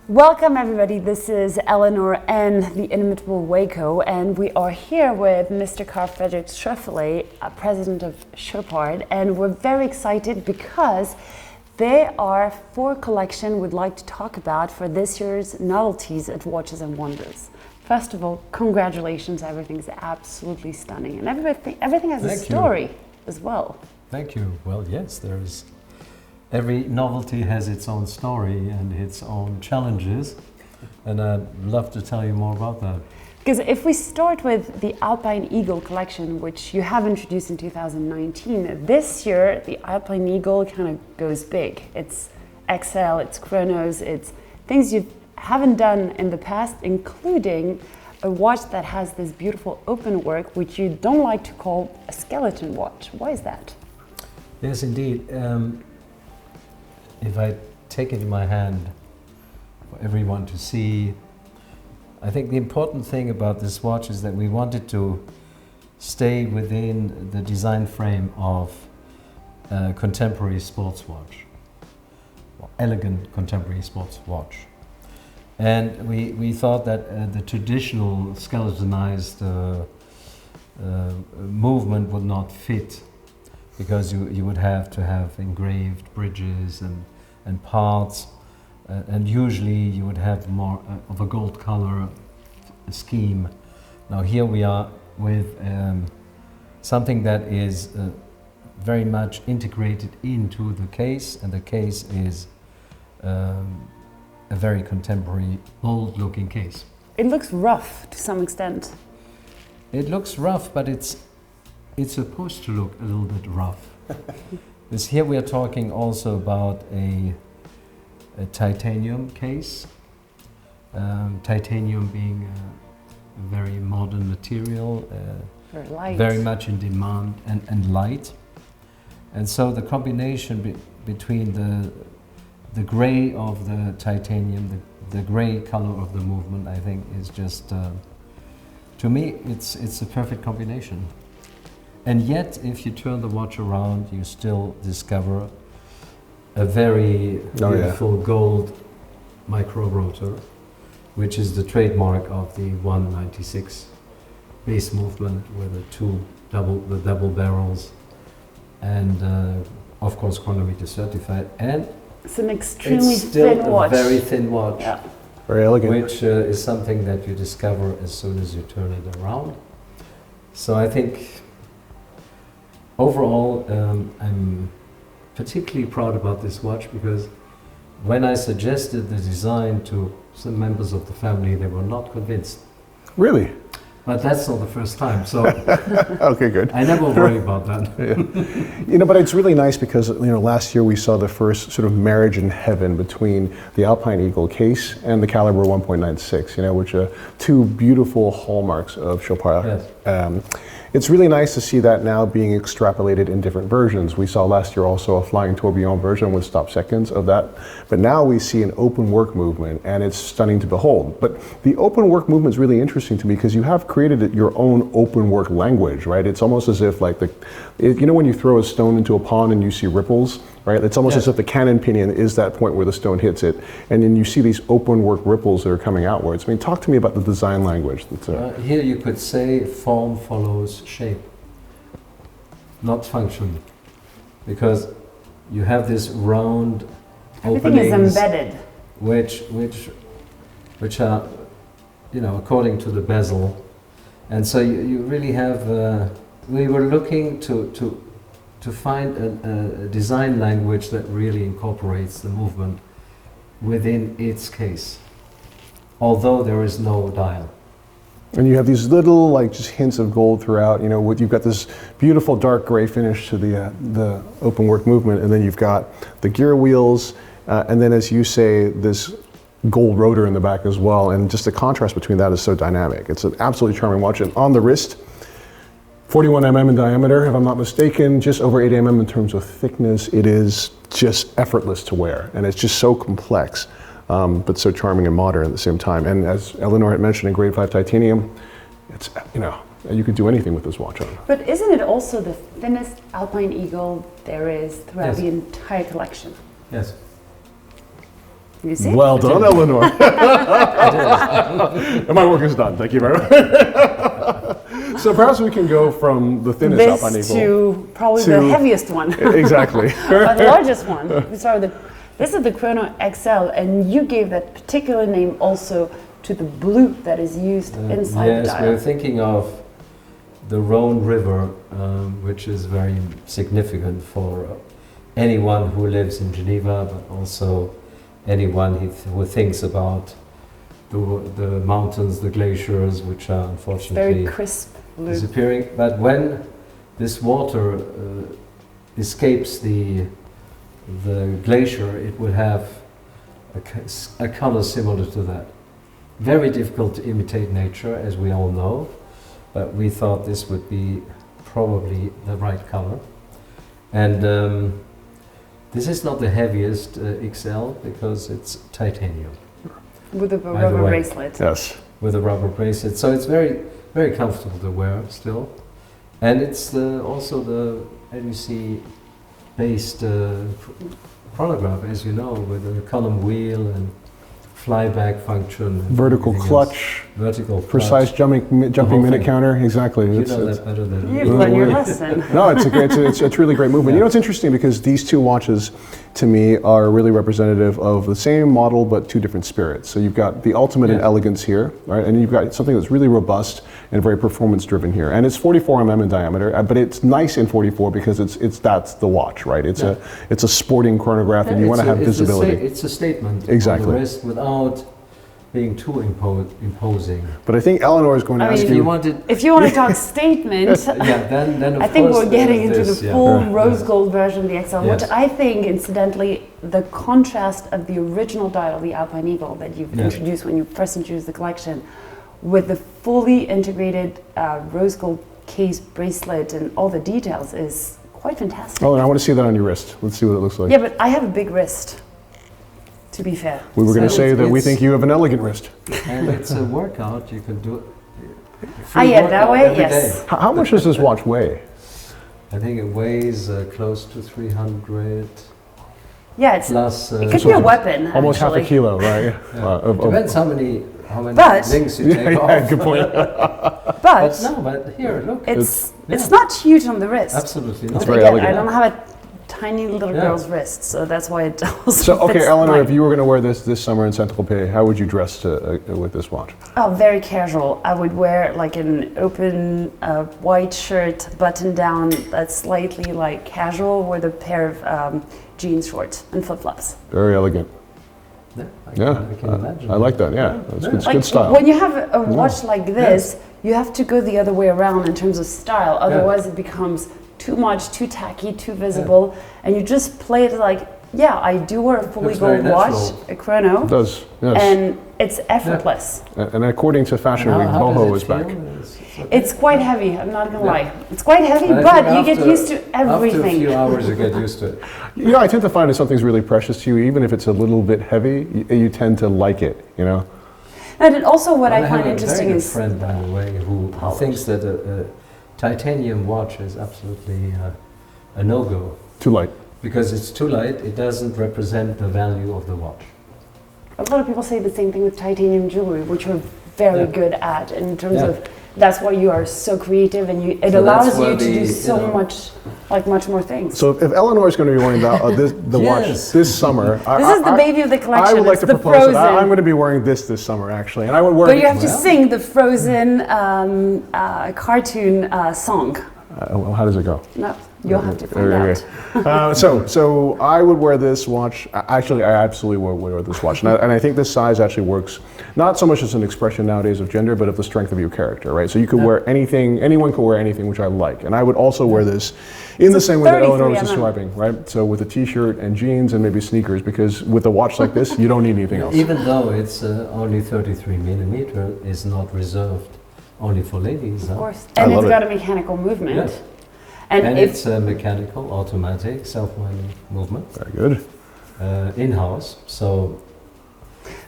Welcome everybody, this is Eleanor and the inimitable Waco, and we are here with Mr. Karl-Friedrich Scheufele, president of Chopard, and we're very excited because there are 4 collections we'd like to talk about for this year's Novelties at Watches and Wonders. First of all, congratulations, everything's absolutely stunning, and everything has a story as well. Thank you. Well, yes, every novelty has its own story and its own challenges, and I'd love to tell you more about that. Because if we start with the Alpine Eagle collection, which you have introduced in 2019, this year the Alpine Eagle kind of goes big. It's XL, it's Chronos, it's things you haven't done in the past, including a watch that has this beautiful open work, which you don't like to call a skeleton watch. Why is that? Yes, indeed. If I take it in my hand for everyone to see, I think the important thing about this watch is that we wanted to stay within the design frame of a contemporary sports watch, or elegant contemporary sports watch. And we thought that the traditional skeletonized movement would not fit, because you would have to have engraved bridges and parts, and usually you would have more of a gold color scheme. Now here we are with something that is very much integrated into the case, and the case is a very contemporary, bold looking case. It looks rough to some extent. It looks rough, but it's supposed to look a little bit rough. Because here we are talking also about a titanium case. Titanium being a very modern material, very much in demand and light. And so the combination between the gray of the titanium, the gray color of the movement, I think is just, to me, it's a perfect combination. And yet, if you turn the watch around, you still discover a very beautiful gold micro rotor, which is the trademark of the 196 base movement with the double barrels, and of course chronometer certified. And it's an extremely still thin watch. A very thin watch. Yeah. Very elegant. Which is something that you discover as soon as you turn it around. So I think overall, I'm particularly proud about this watch, because when I suggested the design to some members of the family, they were not convinced. Really? But that's not the first time, so okay, good. I never worry about that. Yeah. But it's really nice because last year we saw the first sort of marriage in heaven between the Alpine Eagle case and the Caliber 1.96, which are 2 beautiful hallmarks of Chopard. Yes. It's really nice to see that now being extrapolated in different versions. We saw last year also a flying tourbillon version with stop seconds of that, but now we see an open work movement, and it's stunning to behold. But the open work movement is really interesting to me because you have created your own open work language, right? It's almost as if like when you throw a stone into a pond and you see ripples, right? It's almost as if the cannon pinion is that point where the stone hits it, and then you see these open work ripples that are coming outwards. I mean, talk to me about the design language. Here you could say form follows shape, not function, because you have this round openings. Everything is embedded. Which are, according to the bezel, and so you really have. We were looking to find a design language that really incorporates the movement within its case, although there is no dial. And you have these little, just hints of gold throughout. You've got this beautiful dark gray finish to the open work movement, and then you've got the gear wheels, and then, as you say, this gold rotor in the back as well. And just the contrast between that is so dynamic. It's an absolutely charming watch. And on the wrist, 41 mm in diameter, if I'm not mistaken, just over 8 mm in terms of thickness. It is just effortless to wear, and it's just so complex. But so charming and modern at the same time. And as Eleanor had mentioned, in grade 5 titanium, it's, you could do anything with this watch on. But isn't it also the thinnest Alpine Eagle there is throughout the entire collection? Yes. You see? Well done, Eleonor. And my work is done. Thank you very much. So perhaps we can go from the thinnest This Alpine Eagle to probably the heaviest one. Exactly. Or the largest one. This is the Chrono XL, and you gave that particular name also to the blue that is used inside the dial. Yes, we're thinking of the Rhone River, which is very significant for anyone who lives in Geneva, but also anyone who thinks about the mountains, the glaciers, which are unfortunately very crisp blue. Disappearing. But when this water escapes the glacier, it will have a color similar to that. Very difficult to imitate nature, as we all know, but we thought this would be probably the right color. And this is not the heaviest XL because it's titanium. With a rubber bracelet. Yes. With a rubber bracelet. So it's very, very comfortable to wear still. And it's also the LUC based chronograph, as you know, with a column wheel and flyback function. Vertical clutch. Vertical clutch. Precise jumping minute counter. Exactly. You know that better than me. You've learned your lesson. No, it's a really great movement. Yeah. You know, it's interesting because these two watches, to me, are really representative of the same model but two different spirits. So you've got the ultimate in elegance here, right? And you've got something that's really robust and very performance-driven here. And it's 44 mm in diameter, but it's nice in 44 because that's the watch, right? It's a sporting chronograph, and you want to have visibility. It's a statement Exactly. on the wrist without being too imposing. But I think Eleanor is going to ask If you. you want to talk statement, then I think we're getting into the full yeah. rose gold version of the XL, Yes. which I think, incidentally, the contrast of the original dial, the Alpine Eagle, that you've introduced when you first introduced the collection, with the fully integrated rose gold case bracelet and all the details is quite fantastic. Oh, and I want to see that on your wrist. Let's see what it looks like. Yeah, but I have a big wrist, to be fair. We were going to So say that we it's- think you have an elegant wrist. And it's a workout, you can do it. That way, every yes. day. How much does this watch weigh? I think it weighs close to 300 Yeah, it's, plus. it could be a weapon, Almost half a actually. kilo, right? Yeah. Depends how many But- links you take off. Good point. But here, look. It's not huge on the wrist. Absolutely not. It's very Again, elegant. I don't have a tiny little girl's wrist, so that's why it also So, okay, fits Eleanor, mine. if you were going to wear this summer in Saint-Tropez, how would you dress with this watch? Oh, very casual. I would wear like an open white shirt, button down, that's slightly like casual, with a pair of jeans shorts and flip-flops. Very elegant. Yeah, I can imagine. I like that. Yeah, that's good, Like good style. when you have a watch like this, you have to go the other way around in terms of style. Otherwise, it becomes too much, too tacky, too visible, and you just play it like, yeah, I do wear a fully Looks very gold watch, natural. a chrono, It does, yes. and it's effortless. And according to Fashion Week, How does boho it is back. feel? It's quite heavy, I'm not gonna lie. It's quite heavy, I but think you get used to After a everything. few hours, you get used to it. You know, I tend to find if something's really precious to you, even if it's a little bit heavy, you tend to like it, you know? And it also what I have find a interesting very good is friend, by the way, who Polished. thinks that a titanium watch is absolutely a no-go. Too light. Because it's too light, it doesn't represent the value of the watch. a lot of people say the same thing with titanium jewelry, which you're very good at in terms of that's why you are so creative, and it So allows that's you where to do the, so you know, much more things. So if Eleanor is going to be wearing the watch Yes. this summer, This is the baby of the collection. I would like It's to the propose that Frozen. I'm going to be wearing this summer, actually, and I would wear. But you have to Well. sing the Frozen cartoon song. How does it go? No, you'll have to find out. So I would wear this watch. Actually, I absolutely would wear this watch, and I think this size actually works not so much as an expression nowadays of gender, but of the strength of your character, right? So you could wear anything. Anyone could wear anything, which I like, and I would also wear this in the same way that Eleanor was 33 describing, right? So with a t-shirt and jeans and maybe sneakers, because with a watch like this, you don't need anything else. Even though it's only 33 millimeter, is not reserved only for ladies. Of course, and love it's it. got a mechanical movement. Yes. And, And it's a mechanical, automatic, self-winding movement, Very good. in-house. So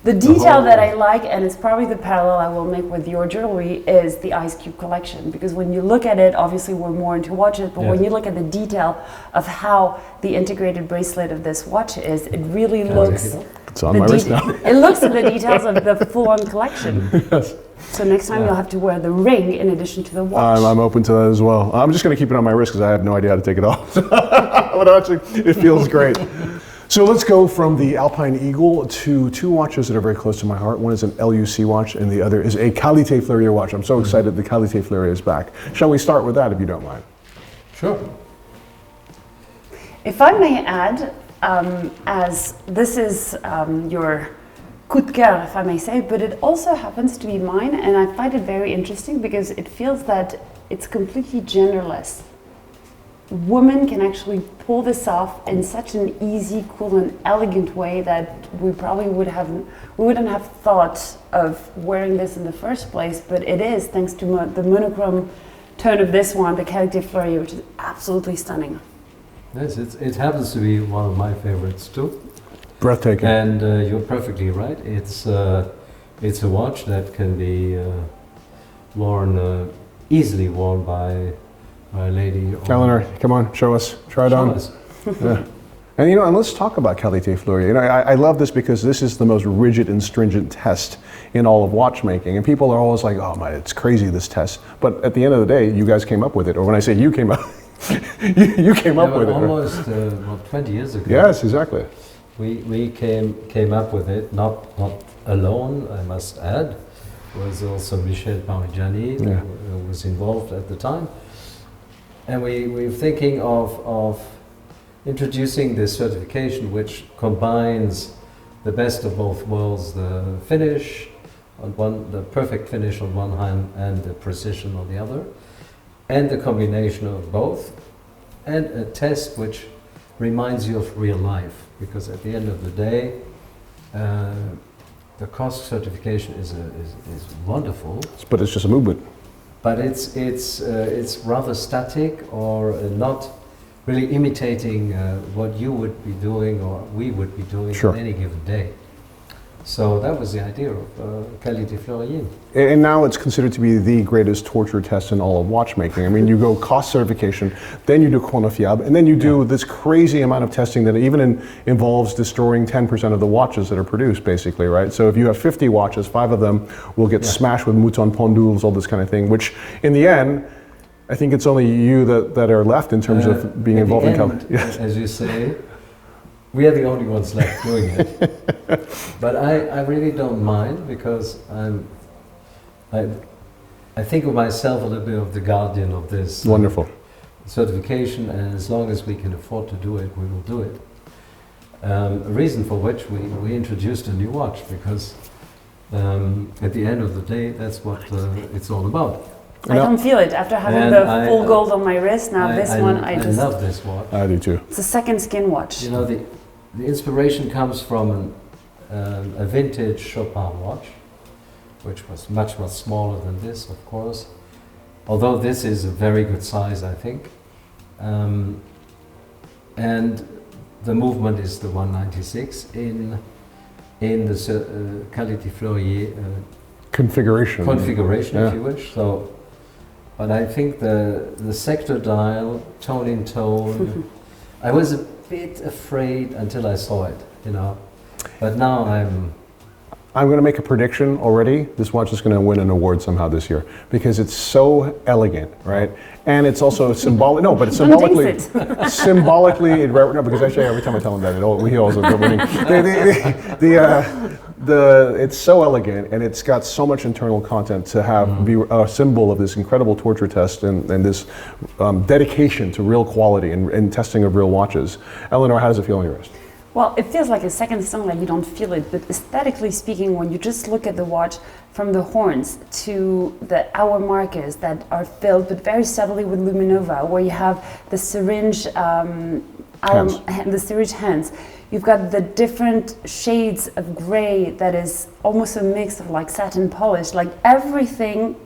the detail whole- that I like, and it's probably the parallel I will make with your jewelry, is the Ice Cube collection. Because when you look at it, obviously we're more into watches, but when you look at the detail of how the integrated bracelet of this watch is, it really looks It's on my wrist now. It looks at the details of the full-on collection. Yes. So next time you'll have to wear the ring in addition to the watch. I'm open to that as well. I'm just going to keep it on my wrist because I have no idea how to take it off. But actually, it feels great. So let's go from the Alpine Eagle to two watches that are very close to my heart. One is an LUC watch and the other is a Qualité Fleurier watch. I'm so excited the Qualité Fleurier is back. Shall we start with that if you don't mind? Sure. If I may add, as this is your coup de cœur, if I may say, but it also happens to be mine, and I find it very interesting because it feels that it's completely genderless. Women can actually pull this off in such an easy, cool, and elegant way that we probably wouldn't have thought of wearing this in the first place, but it is thanks to the monochrome tone of this one, the Qualité Fleurier, which is absolutely stunning. Yes, it happens to be one of my favorites too. Breathtaking. And you're perfectly right. It's a watch that can be worn, easily worn by a lady. Eleanor, come on, show us. Try it on. Yeah. And and let's talk about Qualité Fleurier. I love this because this is the most rigid and stringent test in all of watchmaking. And people are always like, oh my, it's crazy, this test. But at the end of the day, you guys came up with it. Or when I say you came up, you came up with it. Almost 20 years ago. Yes, exactly. We came up with it, not alone, I must add. It was also Michel Parmigiani who was involved at the time. And we were thinking of introducing this certification which combines the best of both worlds, the finish the perfect finish on one hand and the precision on the other, and the combination of both, and a test which reminds you of real life, because at the end of the day, the COSC certification is wonderful. But it's just a movement. But it's rather static, or not really imitating what you would be doing or we would be doing on any given day. So that was the idea of Qualité Fleurier. And now it's considered to be the greatest torture test in all of watchmaking. I mean, you go cost certification, then you do chronofiable, and then you do this crazy amount of testing that even involves destroying 10% of the watches that are produced, basically, right? So if you have 50 watches, 5 of them will get smashed with mouton pendules, all this kind of thing, which in the end, I think it's only you that are left in terms of being involved in Qualité. Yes. As you say, we are the only ones left doing it. But I really don't mind, because I think of myself a little bit of the guardian of this wonderful certification, and as long as we can afford to do it, we will do it. A reason for which we introduced a new watch, because at the end of the day, that's what it's all about. I don't feel it after having the full gold on my wrist. Now I love this watch. I do too. It's a second skin watch. You know, the inspiration comes from a vintage Chopard watch, which was much smaller than this, of course. Although this is a very good size, I think. And the movement is the 196 in the Qualité Fleurier configuration, if you wish. So, but I think the sector dial, tone in tone, I was a bit afraid until I saw it, but now I'm going to make a prediction already. This watch is going to win an award somehow this year because it's so elegant, right? And it's also symbolic. No, but it's symbolically. No, because actually every time I tell him that, he always ends up winning. It's so elegant, and it's got so much internal content to be a symbol of this incredible torture test and this dedication to real quality and testing of real watches. Eleanor, how does it feel on your wrist? Well, it feels like a second song, like you don't feel it, but aesthetically speaking, when you just look at the watch from the horns to the hour markers that are filled, but very subtly with Luminova, where you have the syringe the syringe hands, you've got the different shades of gray that is almost a mix of like satin polish, like everything.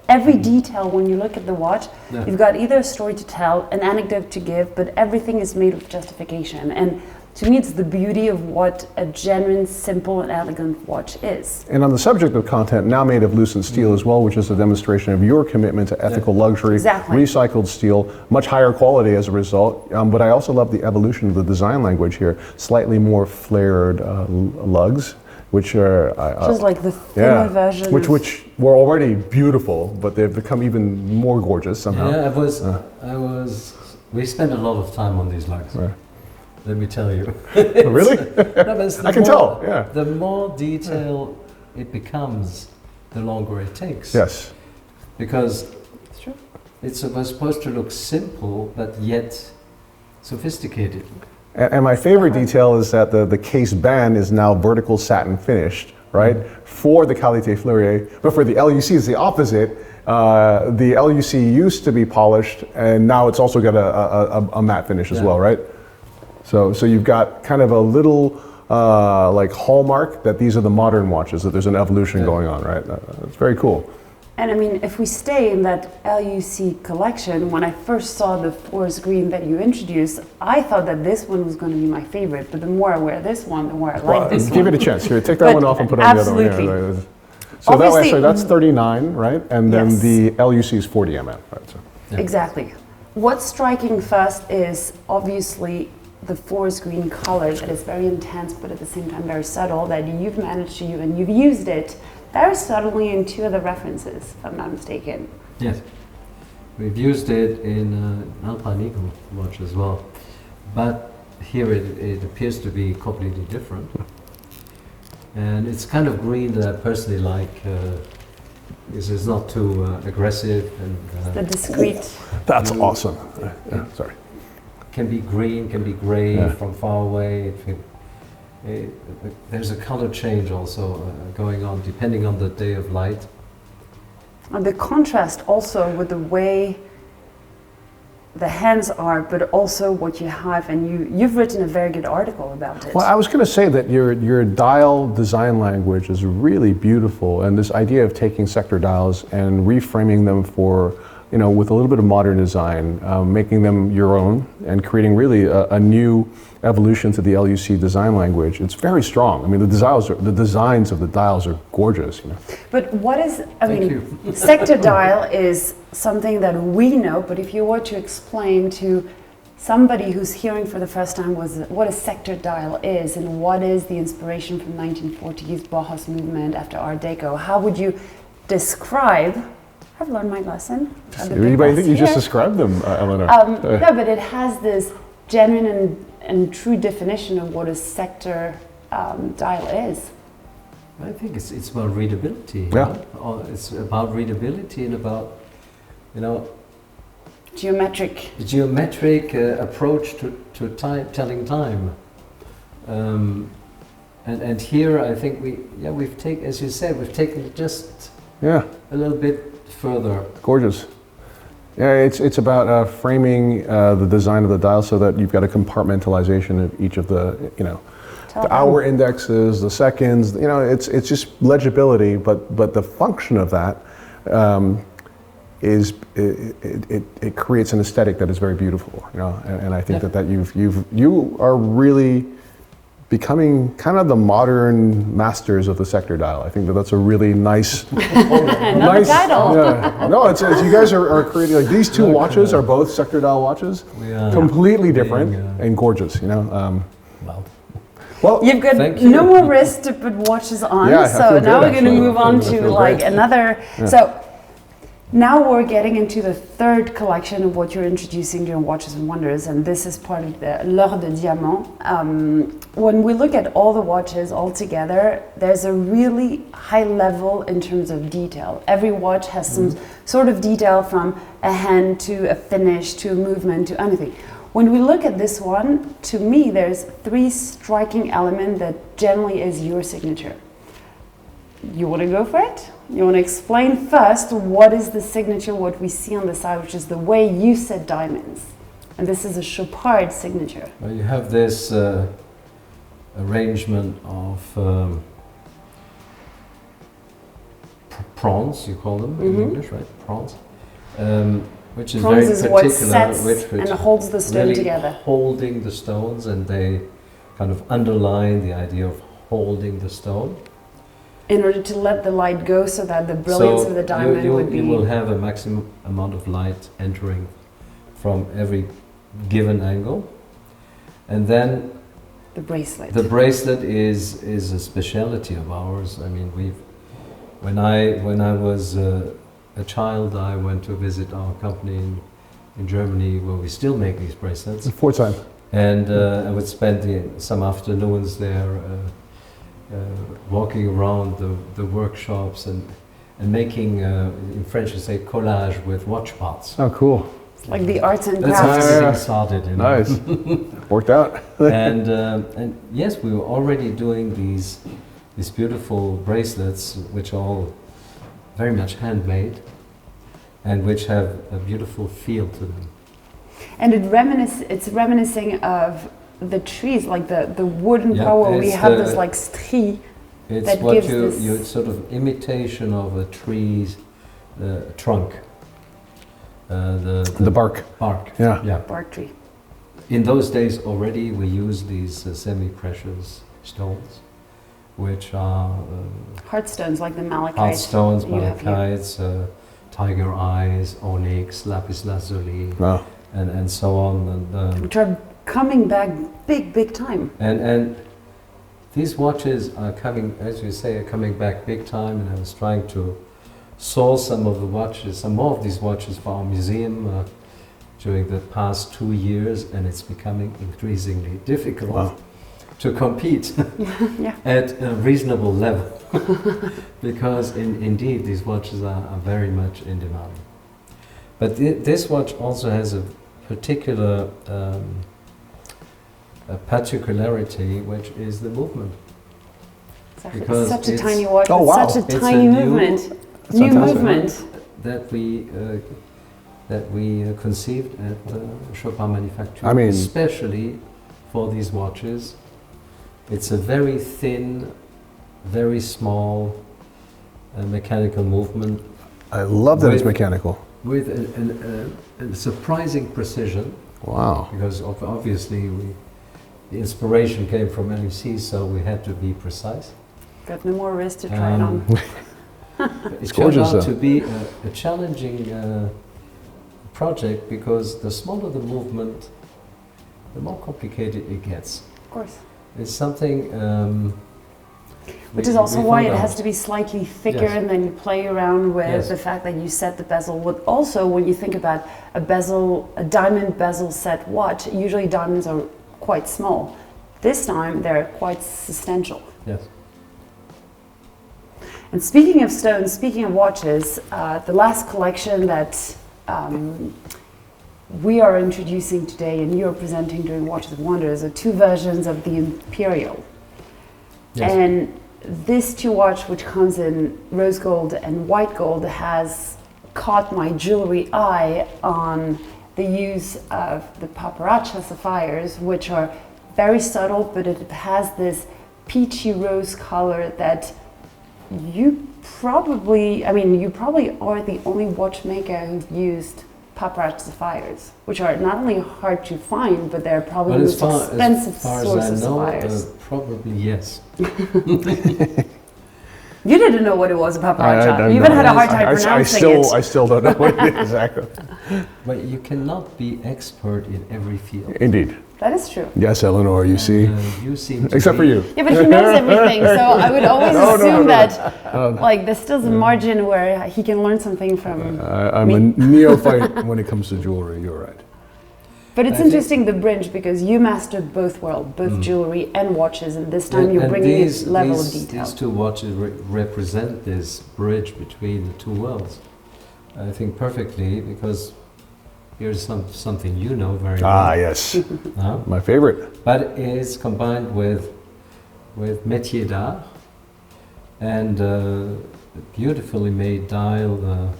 Every detail when you look at the watch, you've got either a story to tell, an anecdote to give, but everything is made with justification. And to me, it's the beauty of what a genuine, simple, and elegant watch is. And on the subject of content, now made of lucent steel as well, which is a demonstration of your commitment to ethical luxury, recycled steel, much higher quality as a result. But I also love the evolution of the design language here, slightly more flared lugs, which are just like the thinner version, which were already beautiful, but they've become even more gorgeous somehow. Yeah, we spent a lot of time on these lugs. Right. Let me tell you. Really? No, I can tell. Yeah. The more detail it becomes, the longer it takes. Yes. Because it's supposed to look simple, but yet sophisticated. And my favorite detail is that the case band is now vertical satin finished, right? For the Qualité Fleurier, but for the LUC it's the opposite. The LUC used to be polished, and now it's also got a matte finish as well, right? So you've got kind of a little like hallmark that these are the modern watches, that there's an evolution going on, right? It's very cool. And I mean, if we stay in that LUC collection, when I first saw the forest green that you introduced, I thought that this one was going to be my favorite. But the more I wear this one, the more I like this one. Give it a chance. Here, take that one off and put on the other one. Yeah, so that way, that's 39, right? And then the LUC is 40 mm, right? So, Exactly. What's striking first is obviously the forest green color that is very intense, but at the same time very subtle, that you've managed to use, and you've used it very subtly in two other references, if I'm not mistaken. Yes, we've used it in Alpine Eagle watch as well, but here it appears to be completely different. And it's kind of green that I personally like, because it's not too aggressive. And the discreet. That's awesome. Sorry. Can be green, can be gray from far away. There's a color change also going on depending on the day of light. And the contrast also with the way the hands are, but also what you have, and you've written a very good article about it. Well, I was going to say that your dial design language is really beautiful, and this idea of taking sector dials and reframing them for, with a little bit of modern design, making them your own, and creating really a new evolution to the LUC design language. It's very strong. I mean, the designs of the dials are gorgeous. But what is, sector dial is something that we know, but if you were to explain to somebody who's hearing for the first time what a sector dial is, and what is the inspiration from 1940s Bauhaus movement after Art Deco, how would you describe? I've learned my lesson. I think you just described them, Eleanor. No, but it has this genuine and true definition of what a sector dial is. I think it's about readability. Yeah. It's about readability and about, geometric approach to telling time. And here I think we've taken, as you said, we've taken it just a little bit further. Gorgeous. Yeah, it's about framing the design of the dial so that you've got a compartmentalization of each of the, the hour indexes, the seconds. It's just legibility, but the function of that is it creates an aesthetic that is very beautiful. And I think that you are really becoming kind of the modern masters of the sector dial. I think that's a really nice, nice title. No, it's you guys are creating, like, these two watches are both sector dial watches, completely different and gorgeous. Well, you've got no more wrist to put watches on, so now we're going to move on to another. So now we're getting into the third collection of what you're introducing during Watches and Wonders, and this is part of the L'Heure de Diamant. When we look at all the watches all together, there's a really high level in terms of detail. Every watch has some sort of detail, from a hand to a finish to a movement to anything. When we look at this one, to me there's three striking elements that generally is your signature. You want to go for it? You want to explain first what is the signature, what we see on the side, which is the way you set diamonds. And this is a Chopard signature. Well, you have this arrangement of prawns, you call them in English, right? Prawns. Which is prawns very is particular, what sets which and holds the stone really together. Holding the stones, and they kind of underline the idea of holding the stone. In order to let the light go so that the brilliance of the diamond would be... You will have a maximum amount of light entering from every given angle. And then the bracelet. The bracelet is a specialty of ours. I mean, when I was a child, I went to visit our company in Germany where we still make these bracelets. Time. And I would spend some afternoons there walking around the workshops and making, in French you say, collage with watch parts. Oh, cool. It's like the arts and crafts. crafts. That's how everything started. You know? Nice. Worked out. And yes, we were already doing these beautiful bracelets, which are all very much handmade and which have a beautiful feel to them. And it's reminiscing of the trees, like the wooden power. We have this like strie. It's what you sort of imitation of a tree's trunk. The bark. Bark. Yeah. Bark tree. In those days already we used these semi-precious stones, which are hard stones like the malachite. Hard stones, malachites, tiger eyes, onyx, lapis lazuli, and so on, and which are coming back big time. And these watches are coming, as you say, coming back big time. And I was trying to source some more of these watches for our museum during the past 2 years, and it's becoming increasingly difficult to compete at a reasonable level because indeed these watches are very much in demand. But this watch also has a particular particularity, which is the movement. Exactly. Because it's such a tiny watch, such a it's tiny movement. New movement that we conceived at Chopard Manufacture, especially for these watches. It's a very thin, very small mechanical movement. I love that it's mechanical. With a surprising precision. Wow. Because obviously the inspiration came from LUC, so we had to be precise. Got no more wrist to try it on. It turned out to be a challenging project because the smaller the movement, the more complicated it gets. Of course. It's something... which is also why it has to be slightly thicker, and then you play around with the fact that you set the bezel. Also, when you think about a diamond bezel set watch, usually diamonds are quite small. This time they're quite substantial. Yes. And speaking of stones, speaking of watches, the last collection that we are introducing today and you're presenting during Watches of Wonders are two versions of the Imperial. Yes. And this two watch, which comes in rose gold and white gold, has caught my jewelry eye on the use of the paparazzi sapphires, which are very subtle, but it has this peachy rose color that you probably are the only watchmaker who've used paparazzi sapphires, which are not only hard to find, but they're probably the most expensive source of sapphires. Probably yes. You didn't know what it was, a paparazzi. You even had a hard time pronouncing it. I still don't know what it is exactly. But you cannot be expert in every field. Indeed. That is true. Yes, Eleanor, you see. You seem to except for you. Yeah, but he knows everything, so I would always assume that like there's still a margin where he can learn something from I'm a neophyte when it comes to jewelry, you're right. But it's interesting, the bridge, because you mastered both worlds, both jewelry and watches, and this time you're bringing this level of detail. These two watches represent this bridge between the two worlds, I think perfectly, because here's something you know very well. Ah, yes. My favorite. But it's combined with métier d'art and a beautifully made dial,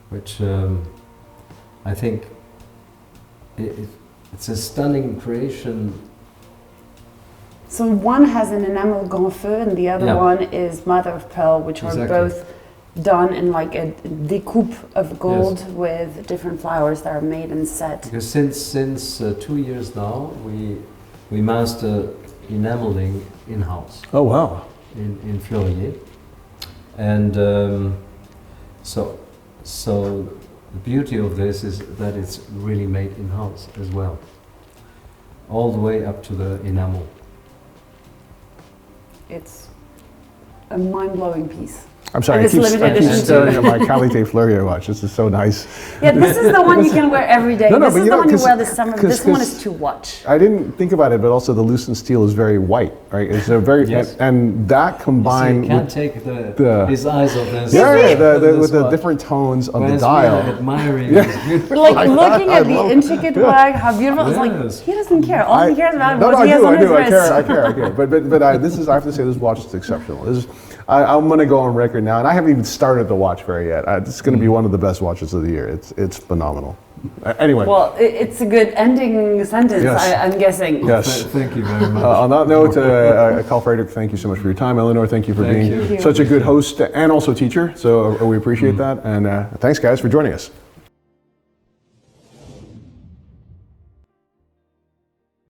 which I think it's a stunning creation. So one has an enamel grand feu and the other one is mother of pearl, which are both done in like a découpe of gold with different flowers that are made and set. Because since 2 years now, we master enameling in-house Oh, wow. in Fleurier. And so the beauty of this is that it's really made in-house as well, all the way up to the enamel. It's a mind-blowing piece. I'm sorry, And I it's keep limited edition. staring at my Qualité Fleurier watch. This is so nice. Yeah, this is the one you can wear every day. No, This but is you the know, one you 'cause- wear this summer. 'cause- This one 'cause- is to watch. I didn't think about it, but also the lucent steel is very white, right? It's a very, Yes. and that You combined can't with, take the- his eyes off this. with the different tones of the Whereas dial. we are admiring this beautiful. We're like looking at the intricate work, how beautiful. It's Yes. like, he doesn't care. All he cares about is No, what no, he has on his I wrist. care. But this is, I have to say, this watch is exceptional. This is, I'm going to go on record now, and I haven't even started the watch very yet. This is going to be one of the best watches of the year. It's phenomenal. Anyway. Well, it's a good ending sentence, Yes. I'm guessing. Yes. Thank you very much. On that note, Karl-Friedrich, thank you so much for your time. Eleonor, thank you for Thank being you. Thank you. such a good host and also teacher. So we appreciate that. And thanks, guys, for joining us.